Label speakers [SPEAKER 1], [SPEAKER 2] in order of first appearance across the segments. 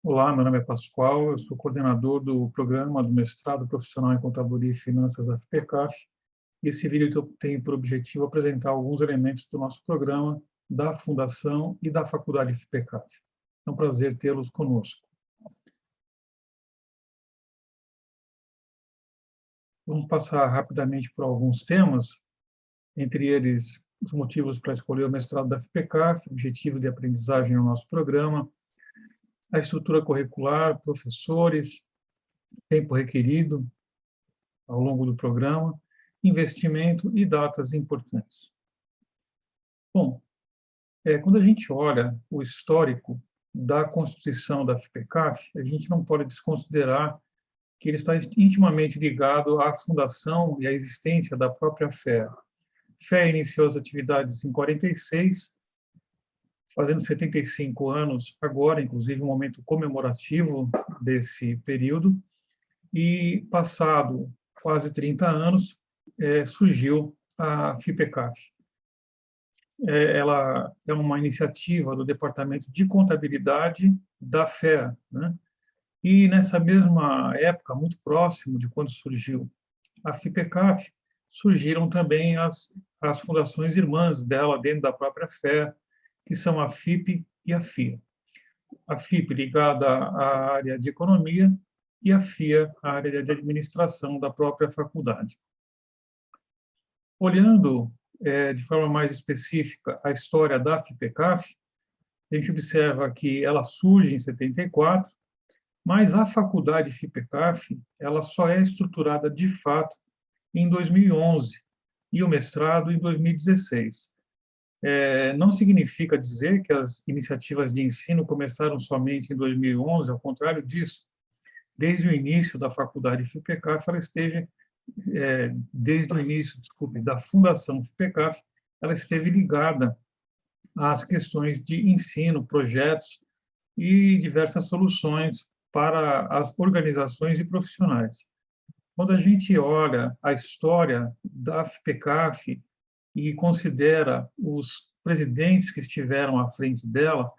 [SPEAKER 1] Olá, meu nome é Pascoal, eu sou coordenador do programa do mestrado profissional em Contadoria e Finanças da FPCAF, e esse vídeo tem por objetivo apresentar alguns elementos do nosso programa, da Fundação e da Faculdade FPCAF. É um prazer tê-los conosco. Vamos passar rapidamente por alguns temas, entre eles os motivos para escolher o mestrado da FPCAF, objetivo de aprendizagem no nosso programa, a estrutura curricular, professores, tempo requerido ao longo do programa, investimento e datas importantes. Bom, quando a gente olha o histórico da constituição da FPCAF, a gente não pode desconsiderar que ele está intimamente ligado à fundação e à existência da própria FEA. A FEA iniciou as atividades em 46, fazendo 75 anos agora, inclusive um momento comemorativo desse período, e passado quase 30 anos, surgiu a FIPECAF. Ela é uma iniciativa do Departamento de Contabilidade da FEA, né? E nessa mesma época, muito próximo de quando surgiu a FIPECAF, surgiram também as fundações irmãs dela dentro da própria FEA, que são a FIP e a FIA. A FIP ligada à área de economia e a FIA à área de administração da própria faculdade. Olhando de forma mais específica a história da FIPECAF, a gente observa que ela surge em 74, mas a faculdade FIPECAF ela só é estruturada de fato em 2011 e o mestrado em 2016. Não significa dizer que as iniciativas de ensino começaram somente em 2011, ao contrário disso. Desde o início da faculdade FIPECAF, ela esteve desde o início, da fundação FIPECAF, ela esteve ligada às questões de ensino, projetos e diversas soluções para as organizações e profissionais. Quando a gente olha a história da FIPECAF e considera os presidentes que estiveram à frente dela,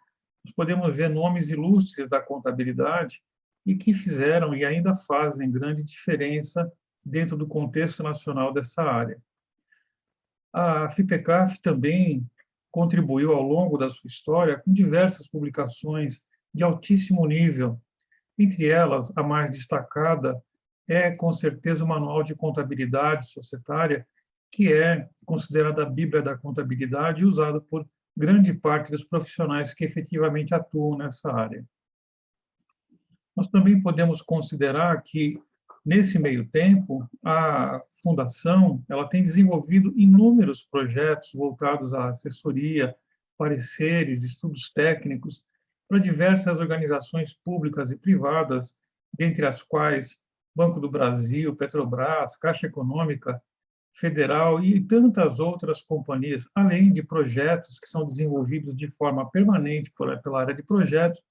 [SPEAKER 1] nós podemos ver nomes ilustres da contabilidade e que fizeram e ainda fazem grande diferença dentro do contexto nacional dessa área. A FIPECAF também contribuiu ao longo da sua história com diversas publicações de altíssimo nível. Entre elas, a mais destacada é, com certeza, o Manual de Contabilidade Societária, que é considerada a Bíblia da contabilidade e usada por grande parte dos profissionais que efetivamente atuam nessa área. Nós também podemos considerar que, nesse meio tempo, a Fundação ela tem desenvolvido inúmeros projetos voltados à assessoria, pareceres, estudos técnicos para diversas organizações públicas e privadas, dentre as quais Banco do Brasil, Petrobras, Caixa Econômica Federal e tantas outras companhias, além de projetos que são desenvolvidos de forma permanente pela área de projetos,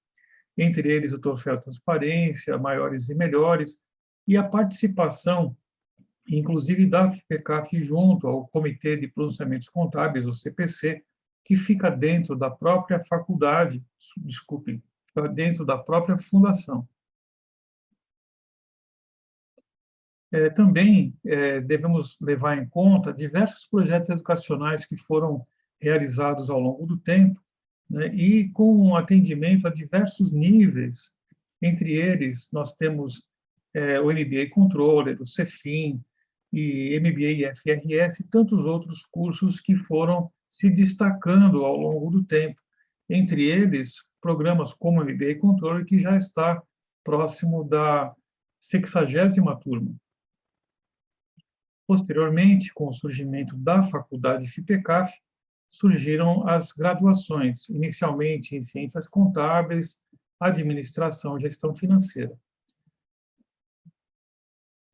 [SPEAKER 1] entre eles o troféu Transparência, Maiores e Melhores, e a participação, inclusive, da FIPECAF junto ao Comitê de Pronunciamentos Contábeis, o CPC, que fica dentro da própria faculdade, dentro da própria fundação. Também devemos levar em conta diversos projetos educacionais que foram realizados ao longo do tempo, né, e com um atendimento a diversos níveis. Entre eles, nós temos o MBA Controller, o CEFIM, e MBA e FRS, e tantos outros cursos que foram se destacando ao longo do tempo. Entre eles, programas como o MBA Controller, que já está próximo da 60ª turma. Posteriormente, com o surgimento da faculdade FIPECAF, surgiram as graduações, inicialmente em Ciências Contábeis, Administração e Gestão Financeira.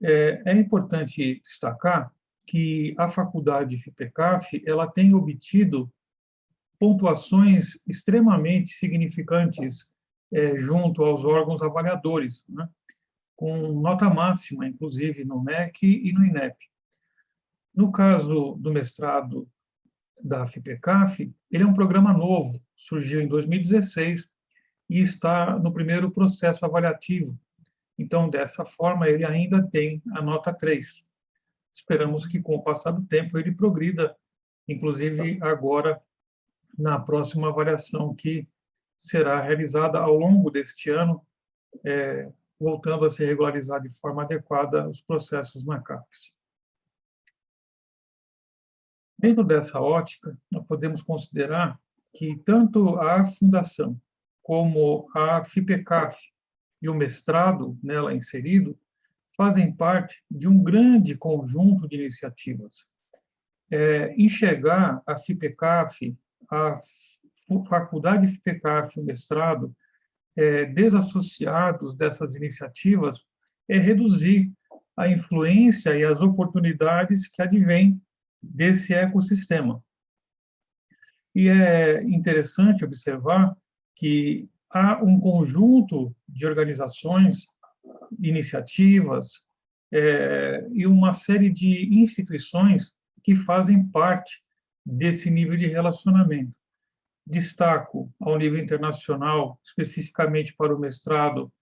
[SPEAKER 1] É importante destacar que a faculdade FIPECAF ela tem obtido pontuações extremamente significantes junto aos órgãos avaliadores, né? Com nota máxima, inclusive, no MEC e no INEP. No caso do mestrado da FIPECAF, ele é um programa novo, surgiu em 2016 e está no primeiro processo avaliativo. Então, dessa forma, ele ainda tem a nota 3. Esperamos que, com o passar do tempo, ele progrida, inclusive agora, na próxima avaliação que será realizada ao longo deste ano, voltando a se regularizar de forma adequada os processos na CAPES. Dentro dessa ótica, nós podemos considerar que tanto a fundação como a FIPECAF e o mestrado nela inserido fazem parte de um grande conjunto de iniciativas. Enxergar a FIPECAF, a faculdade FIPECAF e o mestrado desassociados dessas iniciativas é reduzir a influência e as oportunidades que advêm desse ecossistema. E é interessante observar que há um conjunto de organizações, iniciativas e uma série de instituições que fazem parte desse nível de relacionamento. Destaco, ao nível internacional, especificamente para o mestrado,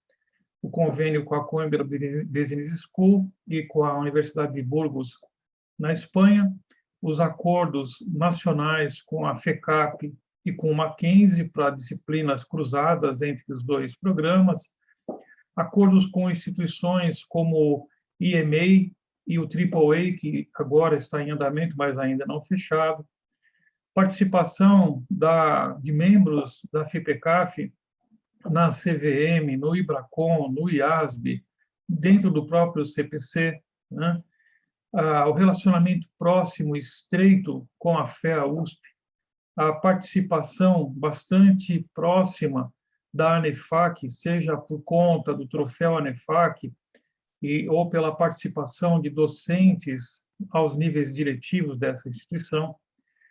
[SPEAKER 1] o convênio com a Coimbra Business School e com a Universidade de Burgos, na Espanha, os acordos nacionais com a FECAP e com o Mackenzie para disciplinas cruzadas entre os dois programas, acordos com instituições como o EMA e o AAA, que agora está em andamento, mas ainda não fechado, participação de membros da FIPECAF na CVM, no IBRACON, no IASB, dentro do próprio CPC, né? O relacionamento próximo e estreito com a FEA-USP, a participação bastante próxima da ANEFAC, seja por conta do troféu ANEFAC ou pela participação de docentes aos níveis diretivos dessa instituição.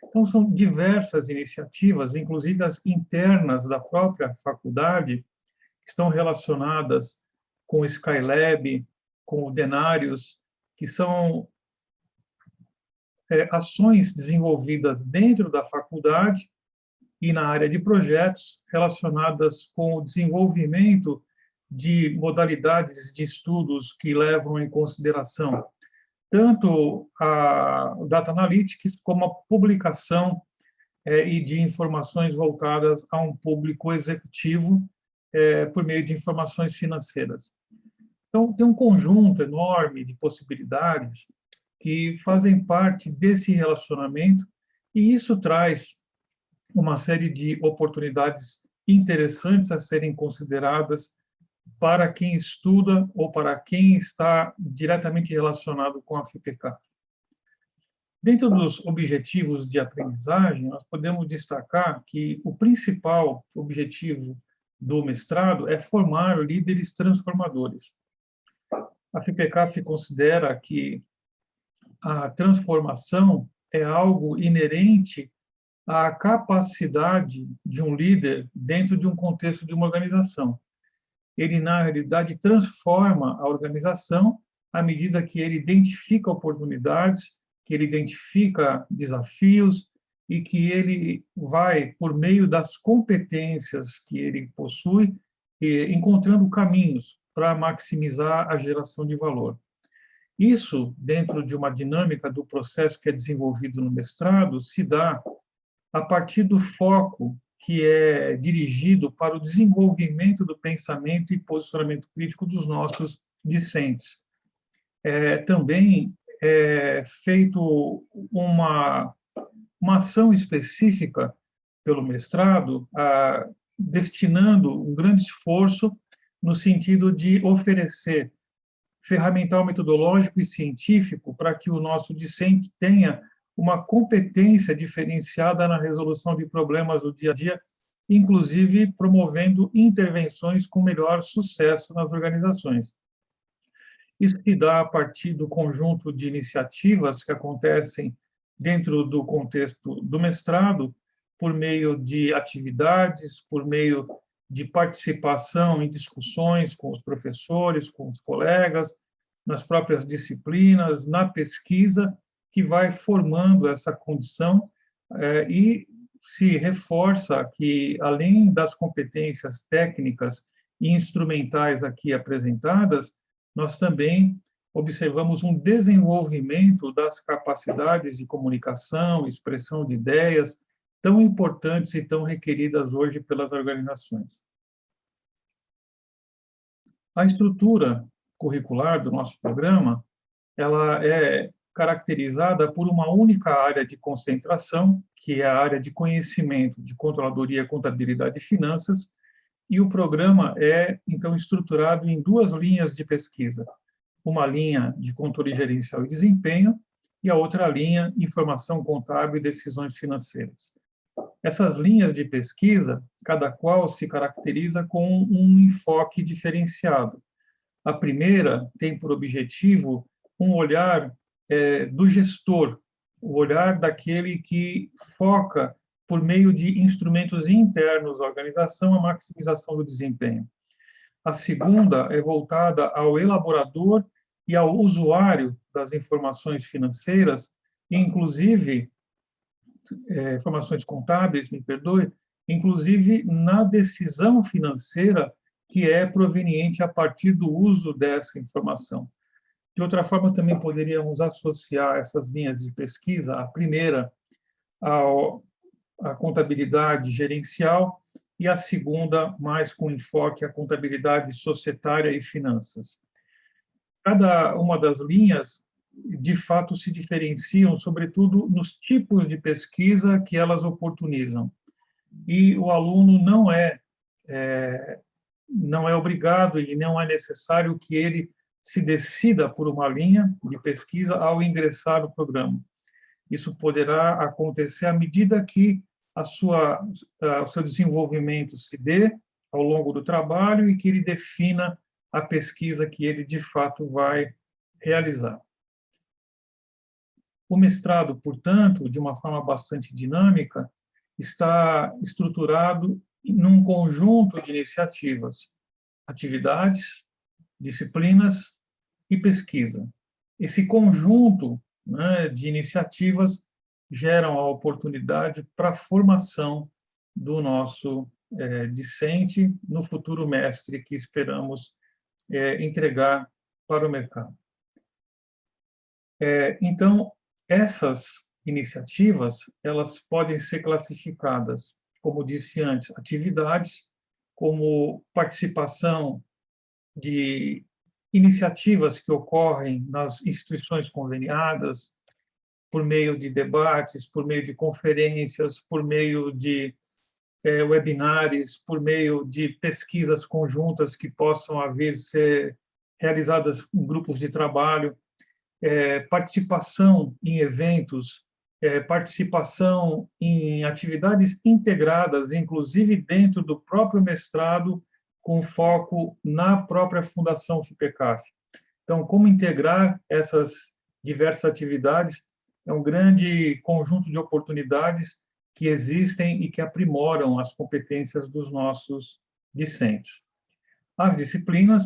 [SPEAKER 1] Então, são diversas iniciativas, inclusive as internas da própria faculdade, que estão relacionadas com o Skylab, com o Denarius, que são ações desenvolvidas dentro da faculdade e na área de projetos relacionadas com o desenvolvimento de modalidades de estudos que levam em consideração tanto a Data Analytics como a publicação e de informações voltadas a um público executivo por meio de informações financeiras. Então, tem um conjunto enorme de possibilidades que fazem parte desse relacionamento e isso traz uma série de oportunidades interessantes a serem consideradas para quem estuda ou para quem está diretamente relacionado com a FIPECAF. Dentro dos objetivos de aprendizagem, nós podemos destacar que o principal objetivo do mestrado é formar líderes transformadores. A FIPECAF considera que a transformação é algo inerente à capacidade de um líder dentro de um contexto de uma organização. Ele, na realidade, transforma a organização à medida que ele identifica oportunidades, que ele identifica desafios e que ele vai, por meio das competências que ele possui, encontrando caminhos para maximizar a geração de valor. Isso, dentro de uma dinâmica do processo que é desenvolvido no mestrado, se dá a partir do foco que é dirigido para o desenvolvimento do pensamento e posicionamento crítico dos nossos discentes. Também é feito uma ação específica pelo mestrado, destinando um grande esforço no sentido de oferecer ferramental metodológico e científico para que o nosso discente tenha uma competência diferenciada na resolução de problemas do dia a dia, inclusive promovendo intervenções com melhor sucesso nas organizações. Isso se dá a partir do conjunto de iniciativas que acontecem dentro do contexto do mestrado, por meio de atividades, por meio de participação em discussões com os professores, com os colegas, nas próprias disciplinas, na pesquisa, que vai formando essa condição e se reforça que, além das competências técnicas e instrumentais aqui apresentadas, nós também observamos um desenvolvimento das capacidades de comunicação, expressão de ideias, tão importantes e tão requeridas hoje pelas organizações. A estrutura curricular do nosso programa, ela é caracterizada por uma única área de concentração, que é a área de conhecimento de controladoria, contabilidade e finanças, e o programa é, então, estruturado em duas linhas de pesquisa. Uma linha de controle gerencial e desempenho e a outra linha, informação contábil e decisões financeiras. Essas linhas de pesquisa, cada qual se caracteriza com um enfoque diferenciado. A primeira tem por objetivo um olhar do gestor, o olhar daquele que foca, por meio de instrumentos internos da organização, a maximização do desempenho. A segunda é voltada ao elaborador e ao usuário das informações financeiras, inclusive, informações contábeis, me perdoe, inclusive na decisão financeira que é proveniente a partir do uso dessa informação. De outra forma, também poderíamos associar essas linhas de pesquisa, a primeira, à contabilidade gerencial e a segunda, mais com enfoque à contabilidade societária e finanças. Cada uma das linhas, de fato, se diferenciam, sobretudo, nos tipos de pesquisa que elas oportunizam. E o aluno não é obrigado e não é necessário que ele se decida por uma linha de pesquisa ao ingressar no programa. Isso poderá acontecer à medida que o seu desenvolvimento se dê ao longo do trabalho e que ele defina a pesquisa que ele, de fato, vai realizar. O mestrado, portanto, de uma forma bastante dinâmica, está estruturado num conjunto de iniciativas, atividades, disciplinas e pesquisa. Esse conjunto, né, de iniciativas geram a oportunidade para a formação do nosso discente no futuro mestre que esperamos entregar para o mercado. Então, essas iniciativas, elas podem ser classificadas, como disse antes, atividades, como participação de iniciativas que ocorrem nas instituições conveniadas, por meio de debates, por meio de conferências, por meio de webinários, por meio de pesquisas conjuntas que possam ser realizadas em grupos de trabalho, participação em eventos, participação em atividades integradas, inclusive dentro do próprio mestrado, com foco na própria Fundação FIPECAF. Então, como integrar essas diversas atividades é um grande conjunto de oportunidades que existem e que aprimoram as competências dos nossos discentes. As disciplinas,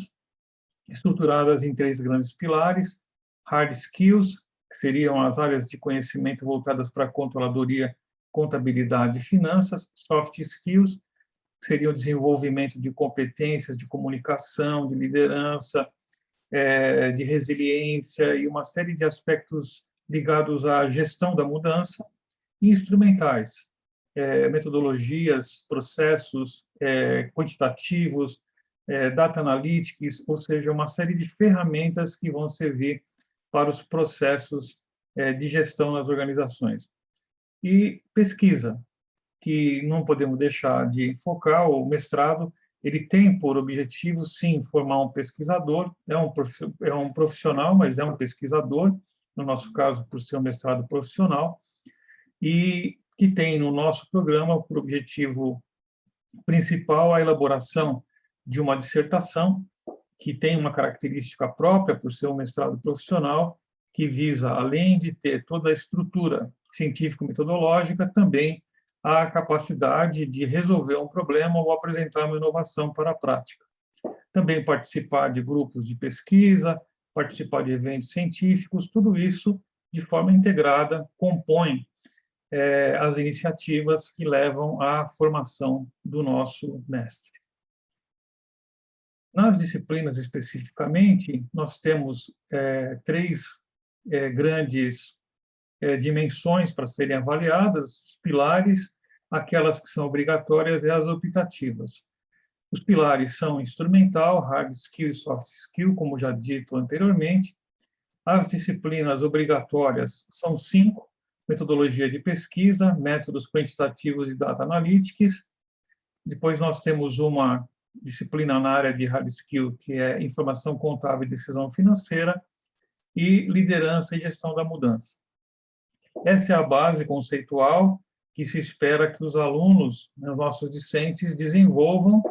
[SPEAKER 1] estruturadas em 3 grandes pilares: hard skills, que seriam as áreas de conhecimento voltadas para a controladoria, contabilidade e finanças; soft skills, que seria o desenvolvimento de competências de comunicação, de liderança, de resiliência e uma série de aspectos ligados à gestão da mudança; e instrumentais, metodologias, processos quantitativos, data analytics, ou seja, uma série de ferramentas que vão servir para os processos de gestão nas organizações. E pesquisa, que não podemos deixar de focar. O mestrado ele tem por objetivo, sim, formar um pesquisador, é um profissional, mas é um pesquisador, no nosso caso, por ser um mestrado profissional, e que tem no nosso programa por objetivo principal a elaboração de uma dissertação que tem uma característica própria por ser um mestrado profissional, que visa, além de ter toda a estrutura científico-metodológica, também a capacidade de resolver um problema ou apresentar uma inovação para a prática. Também participar de grupos de pesquisa, participar de eventos científicos, tudo isso, de forma integrada, compõe as iniciativas que levam à formação do nosso mestre. Nas disciplinas, especificamente, nós temos três grandes dimensões para serem avaliadas: os pilares, aquelas que são obrigatórias e as optativas. Os pilares são instrumental, hard skill e soft skill, como já dito anteriormente. As disciplinas obrigatórias são 5: metodologia de pesquisa, métodos quantitativos e data analytics. Depois nós temos uma disciplina na área de hard skill, que é informação contábil e decisão financeira, e liderança e gestão da mudança. Essa é a base conceitual que se espera que os alunos, os nossos discentes, desenvolvam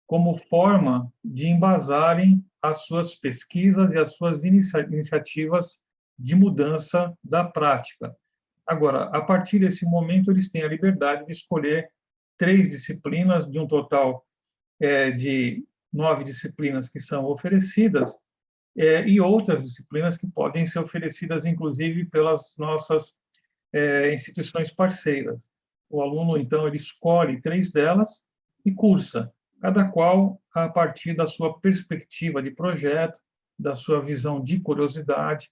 [SPEAKER 1] como forma de embasarem as suas pesquisas e as suas iniciativas de mudança da prática. Agora, a partir desse momento, eles têm a liberdade de escolher 3 disciplinas, de um total de 9 disciplinas que são oferecidas, e outras disciplinas que podem ser oferecidas, inclusive, pelas nossas instituições parceiras. O aluno, então, ele escolhe 3 delas e cursa, cada qual a partir da sua perspectiva de projeto, da sua visão de curiosidade.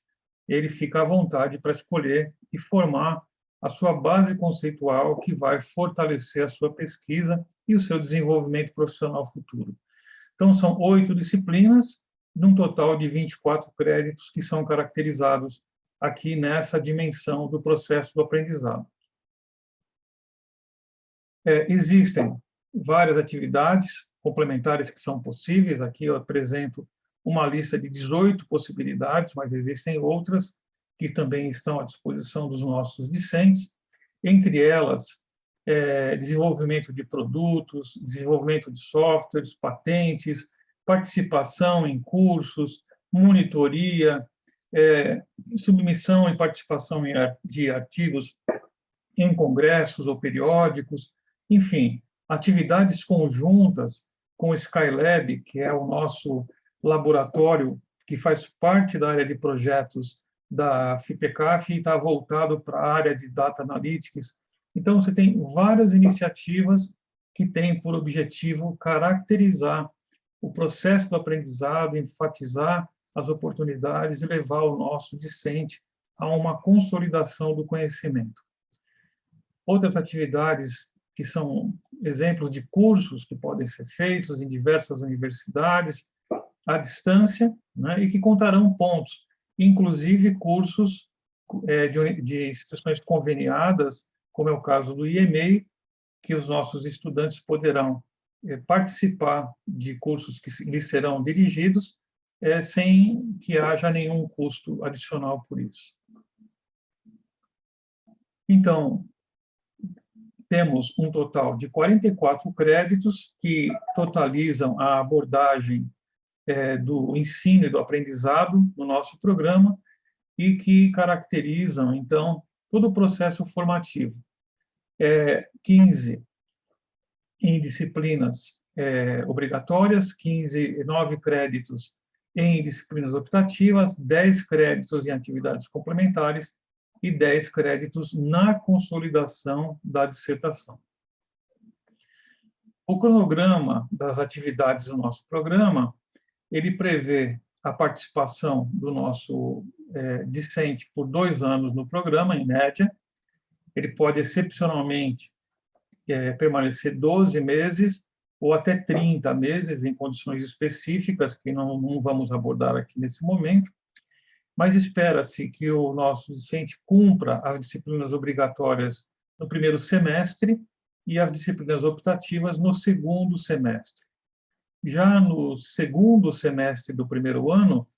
[SPEAKER 1] Ele fica à vontade para escolher e formar a sua base conceitual, que vai fortalecer a sua pesquisa e o seu desenvolvimento profissional futuro. Então, são 8 disciplinas, num total de 24 créditos, que são caracterizados aqui nessa dimensão do processo do aprendizado. Existem várias atividades complementares que são possíveis. Aqui eu apresento uma lista de 18 possibilidades, mas existem outras que também estão à disposição dos nossos discentes. Entre elas, desenvolvimento de produtos, desenvolvimento de softwares, patentes, participação em cursos, monitoria, submissão e participação de artigos em congressos ou periódicos, enfim, atividades conjuntas com o Skylab, que é o nosso laboratório que faz parte da área de projetos da FIPECAF e está voltado para a área de Data Analytics. Então, você tem várias iniciativas que têm por objetivo caracterizar o processo do aprendizado, enfatizar as oportunidades e levar o nosso discente a uma consolidação do conhecimento. Outras atividades que são exemplos de cursos que podem ser feitos em diversas universidades, à distância, né, e que contarão pontos, inclusive cursos de instituições conveniadas, como é o caso do IMEI, que os nossos estudantes poderão participar de cursos que lhes serão dirigidos, sem que haja nenhum custo adicional por isso. Então, temos um total de 44 créditos que totalizam a abordagem do ensino e do aprendizado no nosso programa e que caracterizam, então, todo o processo formativo. 15 em disciplinas obrigatórias, 9 créditos em disciplinas optativas, 10 créditos em atividades complementares e 10 créditos na consolidação da dissertação. O cronograma das atividades do nosso programa, ele prevê a participação do nosso discente por 2 anos no programa, em média. Ele pode, excepcionalmente, permanecer 12 meses ou até 30 meses, em condições específicas, que não vamos abordar aqui nesse momento, mas espera-se que o nosso discente cumpra as disciplinas obrigatórias no primeiro semestre e as disciplinas optativas no segundo semestre. Já no segundo semestre do primeiro ano,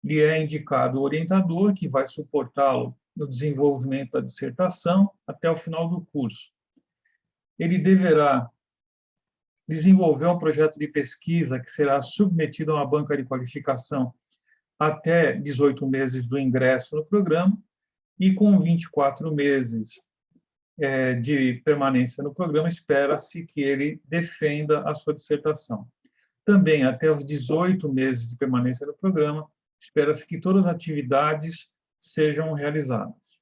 [SPEAKER 1] lhe é indicado o orientador, que vai suportá-lo no desenvolvimento da dissertação até o final do curso. Ele deverá desenvolver um projeto de pesquisa que será submetido a uma banca de qualificação até 18 meses do ingresso no programa, e com 24 meses de permanência no programa, espera-se que ele defenda a sua dissertação. Também, até os 18 meses de permanência no programa, espera-se que todas as atividades sejam realizadas.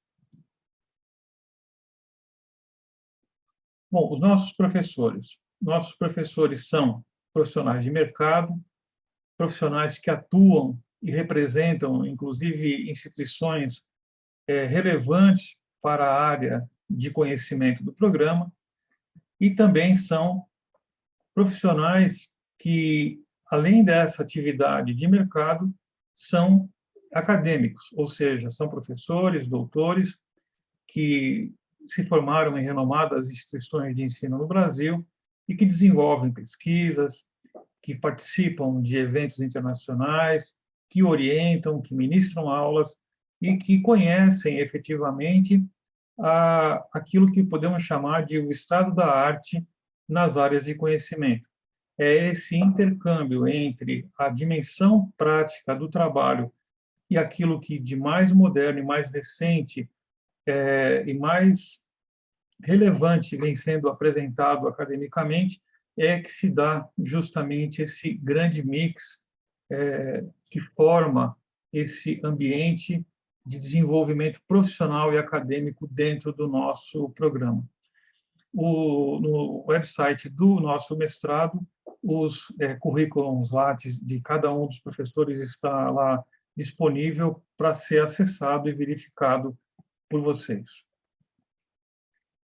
[SPEAKER 1] Bom, os nossos professores. Nossos professores são profissionais de mercado, profissionais que atuam e representam, inclusive, instituições relevantes para a área de conhecimento do programa, e também são profissionais que, além dessa atividade de mercado, são acadêmicos, ou seja, são professores, doutores, que se formaram em renomadas instituições de ensino no Brasil e que desenvolvem pesquisas, que participam de eventos internacionais, que orientam, que ministram aulas e que conhecem efetivamente aquilo que podemos chamar de o estado da arte nas áreas de conhecimento. É esse intercâmbio entre a dimensão prática do trabalho e aquilo que de mais moderno e mais recente e mais relevante vem sendo apresentado academicamente, é que se dá justamente esse grande mix que forma esse ambiente de desenvolvimento profissional e acadêmico dentro do nosso programa. No website do nosso mestrado, os currículos Lattes de cada um dos professores está lá disponível para ser acessado e verificado por vocês.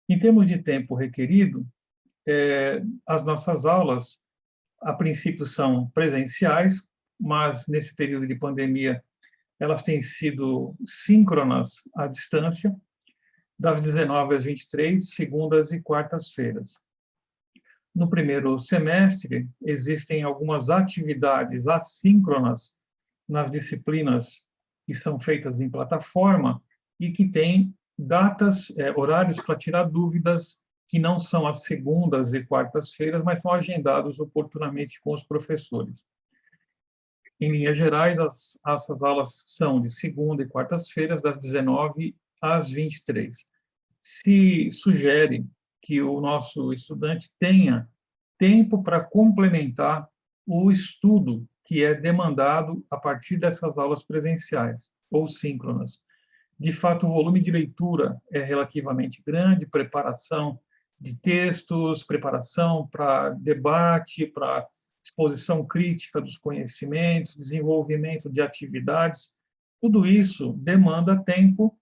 [SPEAKER 1] Em termos de tempo requerido, as nossas aulas, a princípio, são presenciais, mas nesse período de pandemia elas têm sido síncronas à distância, das 19 às 23, segundas e quartas-feiras. No primeiro semestre, existem algumas atividades assíncronas nas disciplinas que são feitas em plataforma e que têm datas, horários para tirar dúvidas que não são as segundas e quartas-feiras, mas são agendados oportunamente com os professores. Em linhas gerais, essas aulas são de segunda e quartas-feiras, das 19 às 23. Se sugere que o nosso estudante tenha tempo para complementar o estudo que é demandado a partir dessas aulas presenciais ou síncronas. De fato, o volume de leitura é relativamente grande, preparação de textos, preparação para debate, para exposição crítica dos conhecimentos, desenvolvimento de atividades, tudo isso demanda tempo,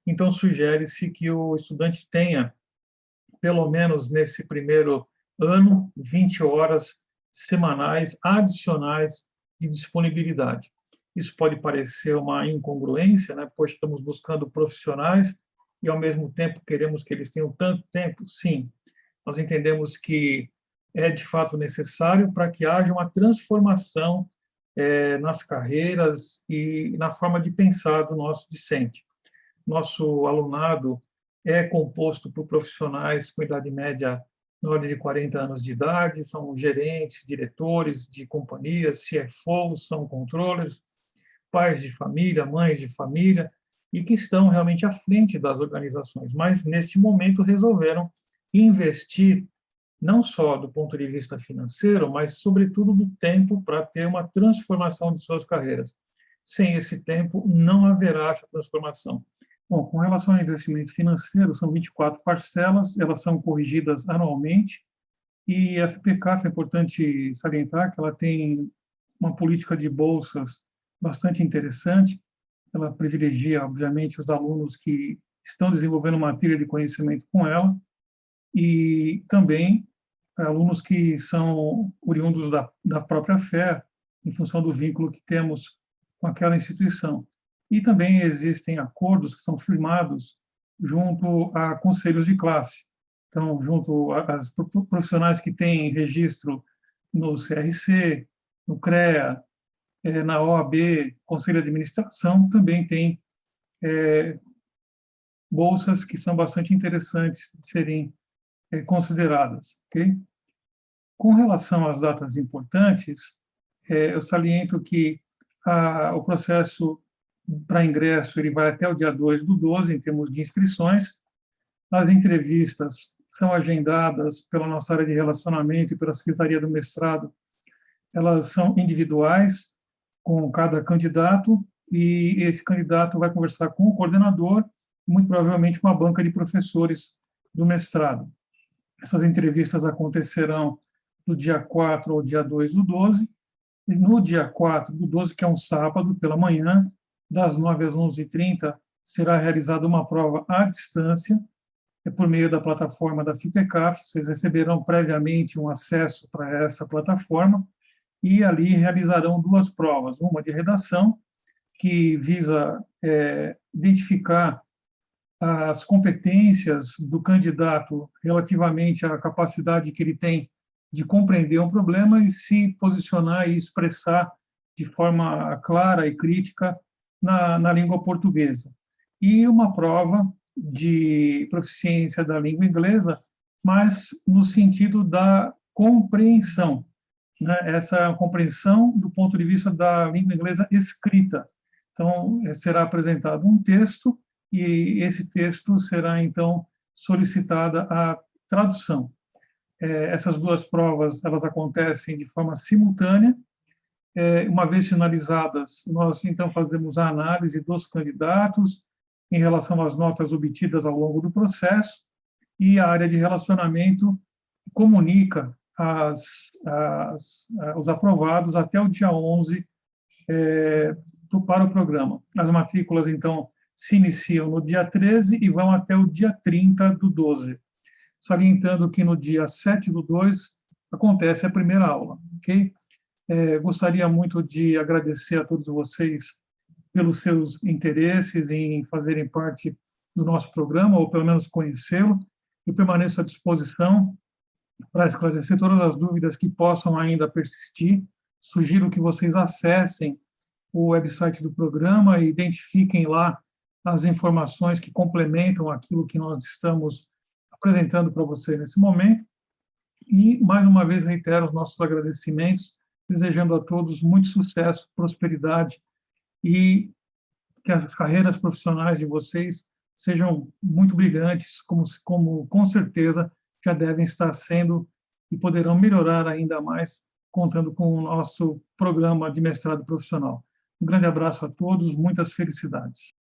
[SPEAKER 1] então sugere-se que o estudante tenha, pelo menos nesse primeiro ano, 20 horas semanais adicionais de disponibilidade. Isso pode parecer uma incongruência, né? Pois estamos buscando profissionais e, ao mesmo tempo, queremos que eles tenham tanto tempo? Sim, nós entendemos que é, de fato, necessário para que haja uma transformação nas carreiras e na forma de pensar do nosso discente. Nosso alunado é composto por profissionais com idade média na ordem de 40 anos de idade, são gerentes, diretores de companhias, CFOs, são controllers, pais de família, mães de família, e que estão realmente à frente das organizações, mas, nesse momento, resolveram investir não só do ponto de vista financeiro, mas, sobretudo, do tempo para ter uma transformação de suas carreiras. Sem esse tempo, não haverá essa transformação. Bom, com relação ao investimento financeiro, são 24 parcelas, elas são corrigidas anualmente, e a FPCAF, é importante salientar que ela tem uma política de bolsas bastante interessante. Ela privilegia, obviamente, os alunos que estão desenvolvendo uma trilha de conhecimento com ela e também alunos que são oriundos da própria fé, em função do vínculo que temos com aquela instituição. E também existem acordos que são firmados junto a conselhos de classe. Então, junto às profissionais que têm registro no CRC, no CREA, na OAB, Conselho de Administração, também tem bolsas que são bastante interessantes de serem consideradas. Okay? Com relação às datas importantes, eu saliento que o processo para ingresso ele vai até o dia 2/12, em termos de inscrições. As entrevistas são agendadas pela nossa área de relacionamento e pela Secretaria do Mestrado. Elas são individuais, com cada candidato, e esse candidato vai conversar com o coordenador, muito provavelmente uma banca de professores do mestrado. Essas entrevistas acontecerão do dia 4 ao dia 2 do 12, e no dia 4 do 12, que é um sábado, pela manhã, das 9 às 11h30, será realizada uma prova à distância, por meio da plataforma da FIPECAF. Vocês receberão previamente um acesso para essa plataforma e ali realizarão duas provas, uma de redação, que visa identificar as competências do candidato relativamente à capacidade que ele tem de compreender um problema e se posicionar e expressar de forma clara e crítica na língua portuguesa. E uma prova de proficiência da língua inglesa, mas no sentido da compreensão, né? Essa compreensão do ponto de vista da língua inglesa escrita. Então, será apresentado um texto e esse texto será, então, solicitada a tradução. Essas duas provas, elas acontecem de forma simultânea. Uma vez finalizadas, nós, então, fazemos a análise dos candidatos em relação às notas obtidas ao longo do processo e a área de relacionamento comunica os aprovados até o dia 11 para o programa. As matrículas, então, se iniciam no dia 13 e vão até o dia 30 do 12. Salientando que no dia 7 do 2 acontece a primeira aula, ok? Gostaria muito de agradecer a todos vocês pelos seus interesses em fazerem parte do nosso programa, ou pelo menos conhecê-lo, e permaneço à disposição para esclarecer todas as dúvidas que possam ainda persistir. Sugiro que vocês acessem o website do programa e identifiquem lá as informações que complementam aquilo que nós estamos apresentando para você nesse momento. E, mais uma vez, reitero os nossos agradecimentos, desejando a todos muito sucesso, prosperidade e que as carreiras profissionais de vocês sejam muito brilhantes, como com certeza já devem estar sendo e poderão melhorar ainda mais contando com o nosso programa de mestrado profissional. Um grande abraço a todos, muitas felicidades.